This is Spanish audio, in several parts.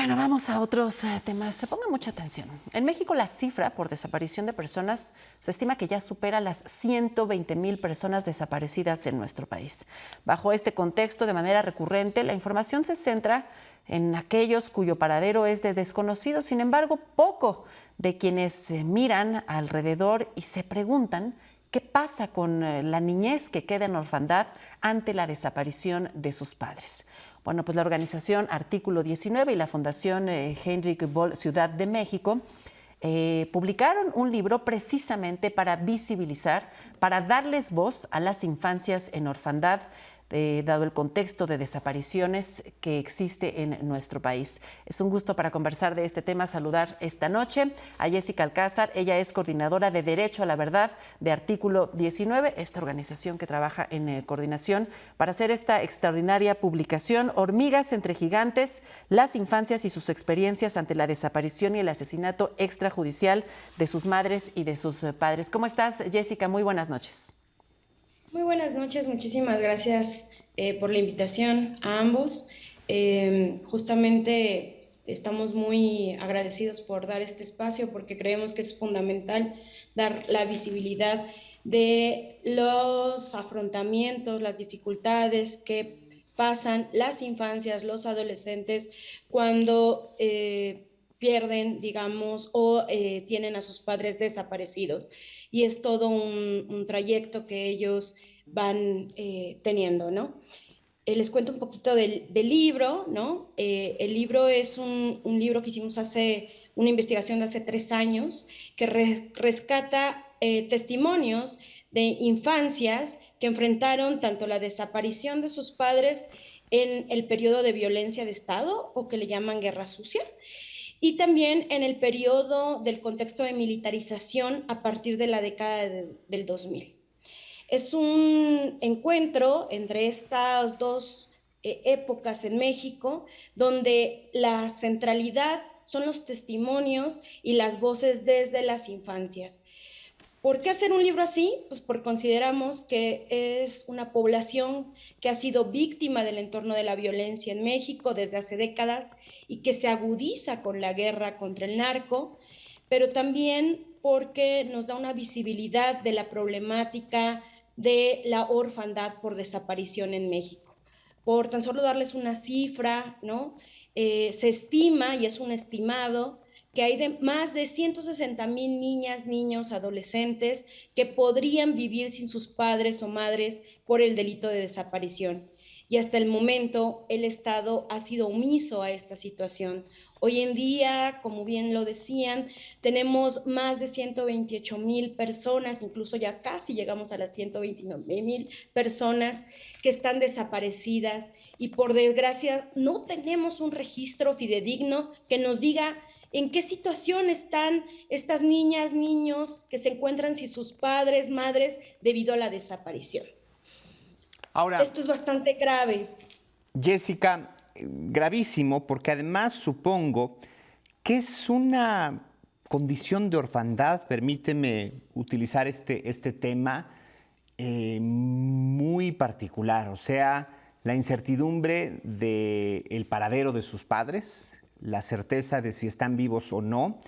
Bueno, vamos a otros temas. Pongan mucha atención. En México, la cifra por desaparición de personas se estima que ya supera las 120,000 personas desaparecidas en nuestro país. Bajo este contexto, de manera recurrente, la información se centra en aquellos cuyo paradero es de desconocido. Sin embargo, poco de quienes miran alrededor y se preguntan qué pasa con la niñez que queda en orfandad ante la desaparición de sus padres. Bueno, pues la organización Artículo 19 y la Fundación Heinrich Böll Ciudad de México publicaron un libro precisamente para visibilizar, para darles voz a las infancias en orfandad, dado el contexto de desapariciones que existe en nuestro país. Es un gusto para conversar de este tema saludar esta noche a Jessica Alcázar. Ella es coordinadora de Derecho a la Verdad de Artículo 19, esta organización que trabaja en coordinación para hacer esta extraordinaria publicación, Hormigas entre Gigantes, las infancias y sus experiencias ante la desaparición y el asesinato extrajudicial de sus madres y de sus padres. ¿Cómo estás, Jessica? Muy buenas noches. Muy buenas noches, muchísimas gracias por la invitación a ambos. Justamente estamos muy agradecidos por dar este espacio porque creemos que es fundamental dar la visibilidad de los afrontamientos, las dificultades que pasan las infancias, los adolescentes cuando pierden, digamos, o tienen a sus padres desaparecidos. Y es todo un trayecto que ellos van teniendo, ¿no? Les cuento un poquito del libro, ¿no? El libro es un libro que hicimos una investigación de hace 3 años, que rescata testimonios de infancias que enfrentaron tanto la desaparición de sus padres en el periodo de violencia de Estado, o que le llaman guerra sucia, y también en el periodo del contexto de militarización a partir de la década del 2000. Es un encuentro entre estas dos épocas en México, donde la centralidad son los testimonios y las voces desde las infancias. ¿Por qué hacer un libro así? Pues porque consideramos que es una población que ha sido víctima del entorno de la violencia en México desde hace décadas y que se agudiza con la guerra contra el narco, pero también porque nos da una visibilidad de la problemática de la orfandad por desaparición en México. Por tan solo darles una cifra, ¿no? Se estima, y es un estimado, que hay más de 160,000 niñas, niños, adolescentes que podrían vivir sin sus padres o madres por el delito de desaparición. Y hasta el momento el Estado ha sido omiso a esta situación. Hoy en día, como bien lo decían, tenemos más de 128,000 personas, incluso ya casi llegamos a las 129,000 personas que están desaparecidas, y por desgracia no tenemos un registro fidedigno que nos diga en qué situación están estas niñas, niños que se encuentran sin sus padres, madres, debido a la desaparición. Ahora, Esto es bastante grave. Jessica, gravísimo, porque además supongo que es una condición de orfandad, permíteme utilizar este tema, muy particular, o sea, la incertidumbre del paradero de sus padres, la certeza de si están vivos o no,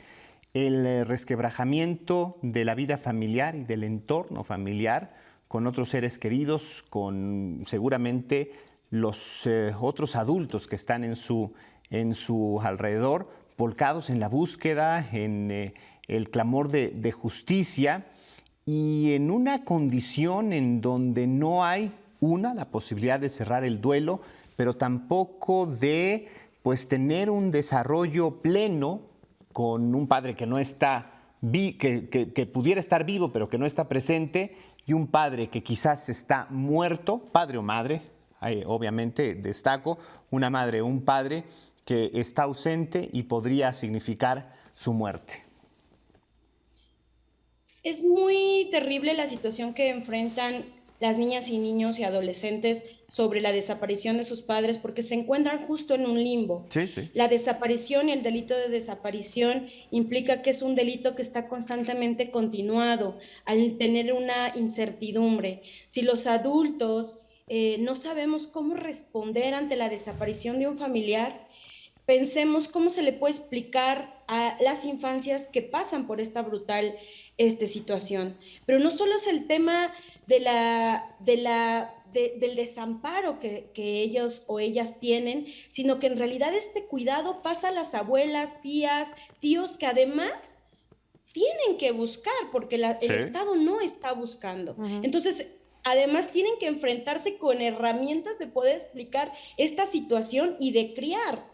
el resquebrajamiento de la vida familiar y del entorno familiar con otros seres queridos, con seguramente los otros adultos que están en su alrededor, volcados en la búsqueda, en el clamor de justicia, y en una condición en donde no hay, la posibilidad de cerrar el duelo, pero tampoco de tener un desarrollo pleno con un padre que no está, que pudiera estar vivo, pero que no está presente, y un padre que quizás está muerto, padre o madre, obviamente destaco, una madre o un padre que está ausente y podría significar su muerte. Es muy terrible la situación que enfrentan las niñas y niños y adolescentes sobre la desaparición de sus padres, porque se encuentran justo en un limbo. Sí, sí. La desaparición y el delito de desaparición implica que es un delito que está constantemente continuado, al tener una incertidumbre. Si los adultos no sabemos cómo responder ante la desaparición de un familiar, pensemos cómo se le puede explicar a las infancias que pasan por esta brutal situación. Pero no solo es el tema del desamparo que ellos o ellas tienen, sino que en realidad este cuidado pasa a las abuelas, tías, tíos, que además tienen que buscar, porque el Estado no está buscando. Entonces, además tienen que enfrentarse con herramientas de poder explicar esta situación y de criar.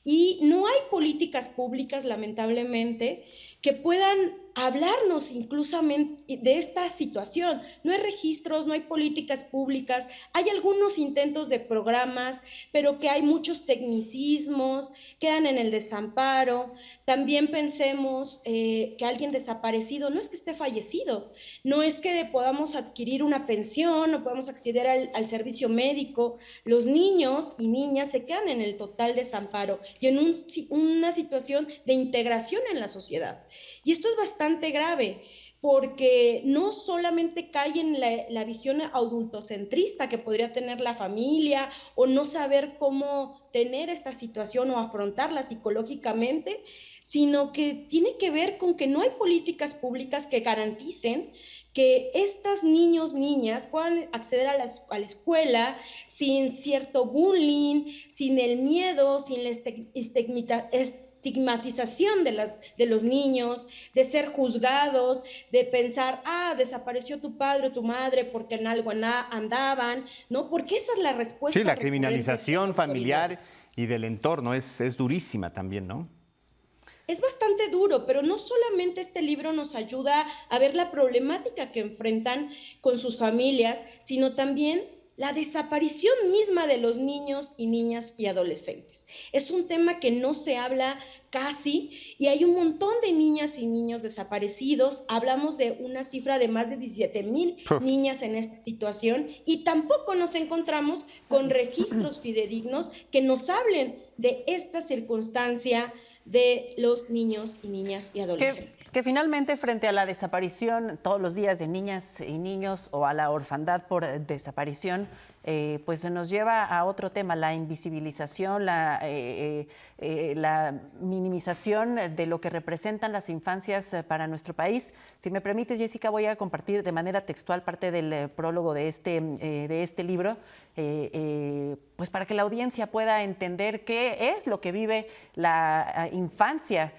Y no hay políticas públicas, lamentablemente, que puedan hablarnos incluso de esta situación. No hay registros, no hay políticas públicas, hay algunos intentos de programas, pero que hay muchos tecnicismos, quedan en el desamparo. También pensemos que alguien desaparecido no es que esté fallecido, no es que podamos adquirir una pensión, no podamos acceder al servicio médico. Los niños y niñas se quedan en el total desamparo y en una situación de integración en la sociedad. Y esto es bastante grave, porque no solamente cae en la visión adultocentrista que podría tener la familia, o no saber cómo tener esta situación o afrontarla psicológicamente, sino que tiene que ver con que no hay políticas públicas que garanticen que estos niños, niñas puedan acceder a la escuela sin cierto bullying, sin el miedo, sin la estigmatización de los niños, de ser juzgados, de pensar, desapareció tu padre o tu madre porque en algo andaban, ¿no? Porque esa es la respuesta. Sí, la criminalización familiar y del entorno es durísima también, ¿no? Es bastante duro, pero no solamente este libro nos ayuda a ver la problemática que enfrentan con sus familias, sino también la desaparición misma de los niños y niñas y adolescentes. Es un tema que no se habla casi, y hay un montón de niñas y niños desaparecidos. Hablamos de una cifra de más de 17,000 niñas en esta situación, y tampoco nos encontramos con registros fidedignos que nos hablen de esta circunstancia de los niños y niñas y adolescentes. Que finalmente, frente a la desaparición todos los días de niñas y niños, o a la orfandad por desaparición, pues se nos lleva a otro tema: la invisibilización, la minimización de lo que representan las infancias para nuestro país. Si me permites, Jessica, voy a compartir de manera textual parte del prólogo de este libro, pues para que la audiencia pueda entender qué es lo que vive la infancia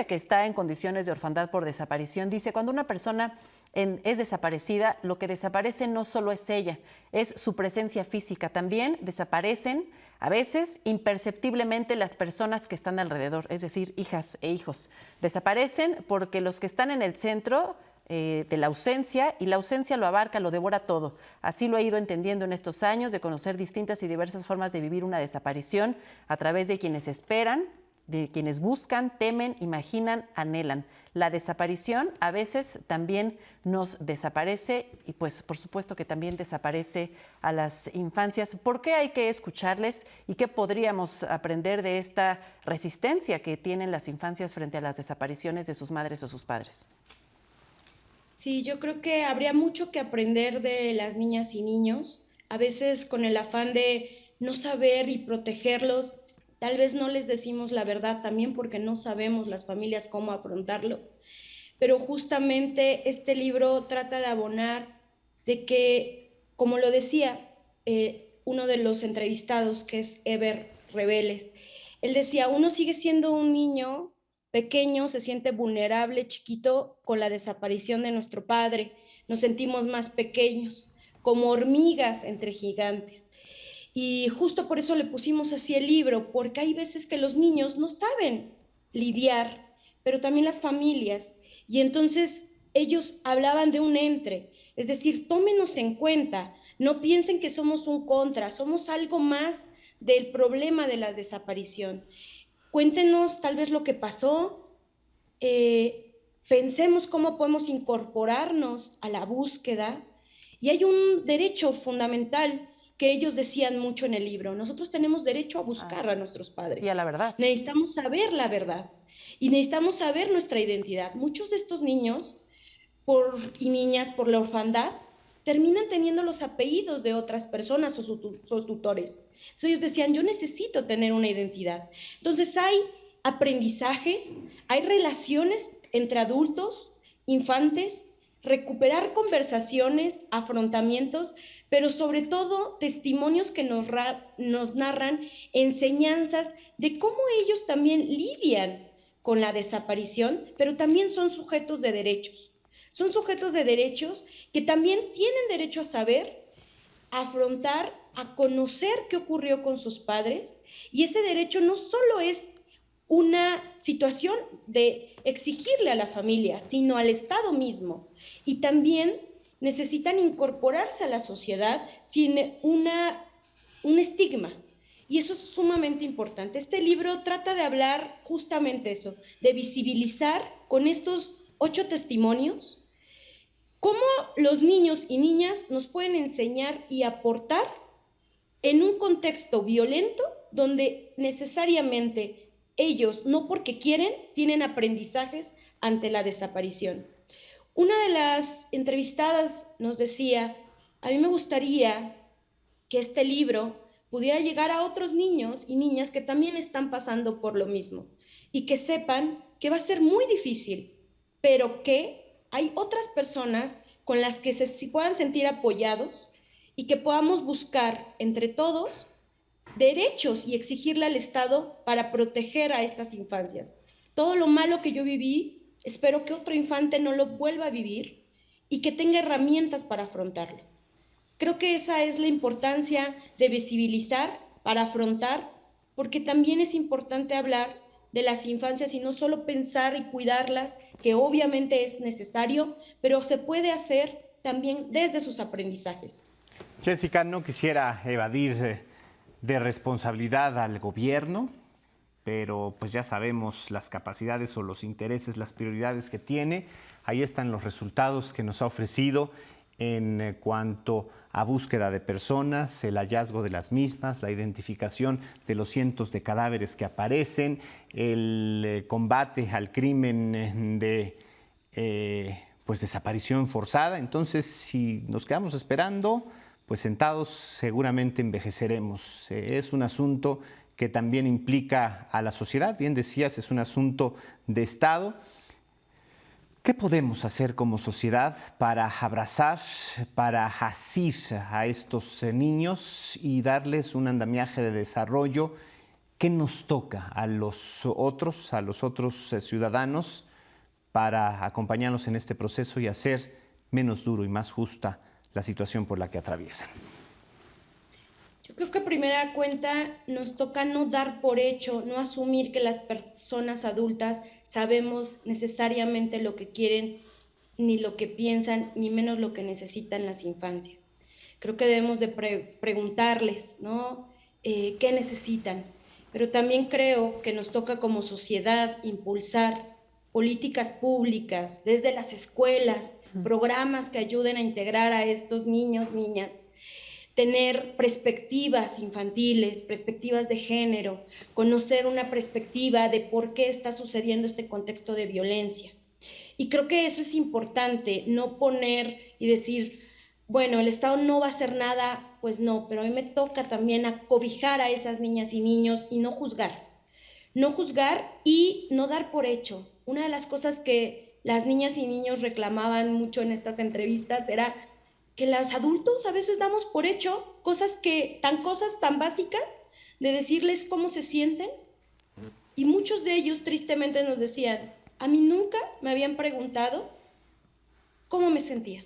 que está en condiciones de orfandad por desaparición. Dice: cuando una persona es desaparecida, lo que desaparece no solo es ella, es su presencia física. También desaparecen, a veces imperceptiblemente, las personas que están alrededor, es decir, hijas e hijos. Desaparecen porque los que están en el centro de la ausencia, y la ausencia lo abarca, lo devora todo. Así lo he ido entendiendo en estos años de conocer distintas y diversas formas de vivir una desaparición, a través de quienes esperan, de quienes buscan, temen, imaginan, anhelan. La desaparición a veces también nos desaparece, y pues por supuesto que también desaparece a las infancias. ¿Por qué hay que escucharles y qué podríamos aprender de esta resistencia que tienen las infancias frente a las desapariciones de sus madres o sus padres? Sí, yo creo que habría mucho que aprender de las niñas y niños. A veces, con el afán de no saber y protegerlos, tal vez no les decimos la verdad, también porque no sabemos las familias cómo afrontarlo. Pero justamente este libro trata de abonar de que, como lo decía uno de los entrevistados, que es Eber Rebeles, él decía: uno sigue siendo un niño pequeño, se siente vulnerable, chiquito, con la desaparición de nuestro padre. Nos sentimos más pequeños, como hormigas entre gigantes. Y justo por eso le pusimos así el libro, porque hay veces que los niños no saben lidiar, pero también las familias. Y entonces ellos hablaban de un entre, es decir, tómenos en cuenta, no piensen que somos un contra, somos algo más del problema de la desaparición. Cuéntenos tal vez lo que pasó, pensemos cómo podemos incorporarnos a la búsqueda. Y hay un derecho fundamental que ellos decían mucho en el libro: nosotros tenemos derecho a buscar a nuestros padres. Y a la verdad. Necesitamos saber la verdad y necesitamos saber nuestra identidad. Muchos de estos niños y niñas, por la orfandad, terminan teniendo los apellidos de otras personas o sus tutores. Entonces ellos decían, yo necesito tener una identidad. Entonces hay aprendizajes, hay relaciones entre adultos, infantes, recuperar conversaciones, afrontamientos, pero sobre todo testimonios que nos narran enseñanzas de cómo ellos también lidian con la desaparición, pero también son sujetos de derechos. Son sujetos de derechos que también tienen derecho a saber, a afrontar, a conocer qué ocurrió con sus padres, y ese derecho no solo es una situación de exigirle a la familia, sino al Estado mismo. Y también necesitan incorporarse a la sociedad sin un estigma. Y eso es sumamente importante. Este libro trata de hablar justamente eso, de visibilizar con estos 8 testimonios cómo los niños y niñas nos pueden enseñar y aportar en un contexto violento donde necesariamente ellos, no porque quieren, tienen aprendizajes ante la desaparición. Una de las entrevistadas nos decía, a mí me gustaría que este libro pudiera llegar a otros niños y niñas que también están pasando por lo mismo y que sepan que va a ser muy difícil, pero que hay otras personas con las que se puedan sentir apoyados y que podamos buscar entre todos derechos y exigirle al Estado para proteger a estas infancias. Todo lo malo que yo viví, espero que otro infante no lo vuelva a vivir y que tenga herramientas para afrontarlo. Creo que esa es la importancia de visibilizar para afrontar, porque también es importante hablar de las infancias y no solo pensar y cuidarlas, que obviamente es necesario, pero se puede hacer también desde sus aprendizajes. Jessica, no quisiera evadir de responsabilidad al gobierno, pero pues ya sabemos las capacidades o los intereses, las prioridades que tiene. Ahí están los resultados que nos ha ofrecido en cuanto a búsqueda de personas, el hallazgo de las mismas, la identificación de los cientos de cadáveres que aparecen, el combate al crimen de pues desaparición forzada. Entonces, si nos quedamos esperando, pues sentados seguramente envejeceremos. Es un asunto que también implica a la sociedad, bien decías, es un asunto de Estado. ¿Qué podemos hacer como sociedad para abrazar, para asir a estos niños y darles un andamiaje de desarrollo? ¿Qué nos toca a los otros ciudadanos para acompañarnos en este proceso y hacer menos duro y más justa la situación por la que atraviesan? Yo creo que primera cuenta nos toca no dar por hecho, no asumir que las personas adultas sabemos necesariamente lo que quieren, ni lo que piensan, ni menos lo que necesitan las infancias. Creo que debemos de preguntarles, ¿no? ¿Qué necesitan? Pero también creo que nos toca como sociedad impulsar políticas públicas desde las escuelas, programas que ayuden a integrar a estos niños, niñas, tener perspectivas infantiles, perspectivas de género, conocer una perspectiva de por qué está sucediendo este contexto de violencia. Y creo que eso es importante, no poner y decir, bueno, el Estado no va a hacer nada, pues no, pero a mí me toca también acobijar a esas niñas y niños y no juzgar. No juzgar y no dar por hecho. Una de las cosas que las niñas y niños reclamaban mucho en estas entrevistas era que los adultos a veces damos por hecho cosas tan básicas de decirles cómo se sienten, y muchos de ellos tristemente nos decían, a mí nunca me habían preguntado cómo me sentía,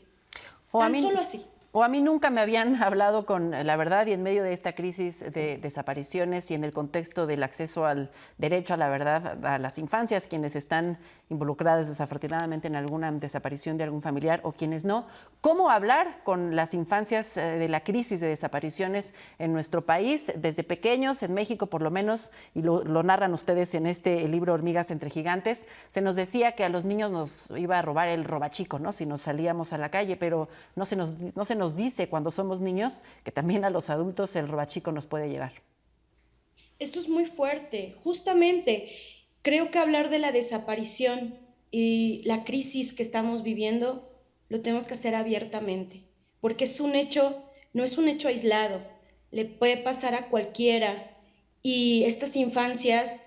solo así. O a mí nunca me habían hablado con la verdad, y en medio de esta crisis de desapariciones y en el contexto del acceso al derecho a la verdad a las infancias, quienes están involucradas desafortunadamente en alguna desaparición de algún familiar o quienes no, ¿cómo hablar con las infancias de la crisis de desapariciones en nuestro país? Desde pequeños, en México por lo menos, y lo narran ustedes en este libro Hormigas entre Gigantes, se nos decía que a los niños nos iba a robar el robachico, ¿no? Si nos salíamos a la calle, pero no se nos dice cuando somos niños que también a los adultos el robachico nos puede llegar. Esto es muy fuerte. Justamente creo que hablar de la desaparición y la crisis que estamos viviendo lo tenemos que hacer abiertamente, porque es un hecho, no es un hecho aislado, le puede pasar a cualquiera, y estas infancias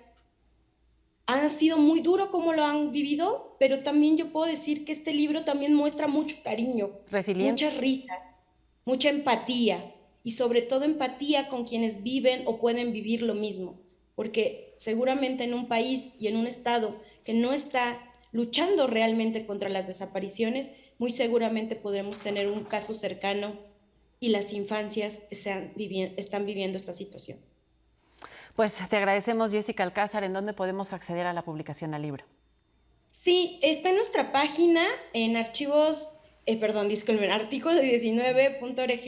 han sido muy duro como lo han vivido, pero también yo puedo decir que este libro también muestra mucho cariño, Resiliencia. muchas risas, mucha empatía y sobre todo empatía con quienes viven o pueden vivir lo mismo, porque seguramente en un país y en un estado que no está luchando realmente contra las desapariciones, muy seguramente podremos tener un caso cercano y las infancias están viviendo esta situación. Pues te agradecemos, Jessica Alcázar. ¿En dónde podemos acceder a la publicación al libro? Sí, está en nuestra página en archivos, disculpen, artículo 19.org,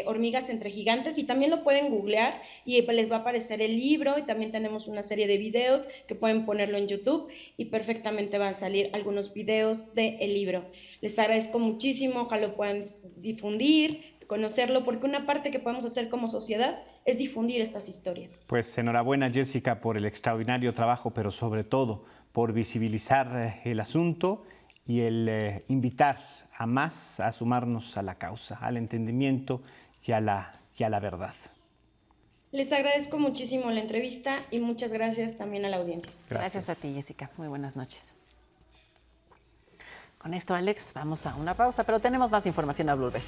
hormigas entre gigantes, y también lo pueden googlear y pues les va a aparecer el libro, y también tenemos una serie de videos que pueden ponerlo en YouTube y perfectamente van a salir algunos videos del libro. Les agradezco muchísimo, ojalá lo puedan difundir, conocerlo, porque una parte que podemos hacer como sociedad es difundir estas historias. Pues enhorabuena, Jessica, por el extraordinario trabajo, pero sobre todo por visibilizar el asunto y el invitar a más a sumarnos a la causa, al entendimiento y a la verdad. Les agradezco muchísimo la entrevista y muchas gracias también a la audiencia. Gracias a ti, Jessica. Muy buenas noches. Con esto, Alex, vamos a una pausa, pero tenemos más información a Blue Bay.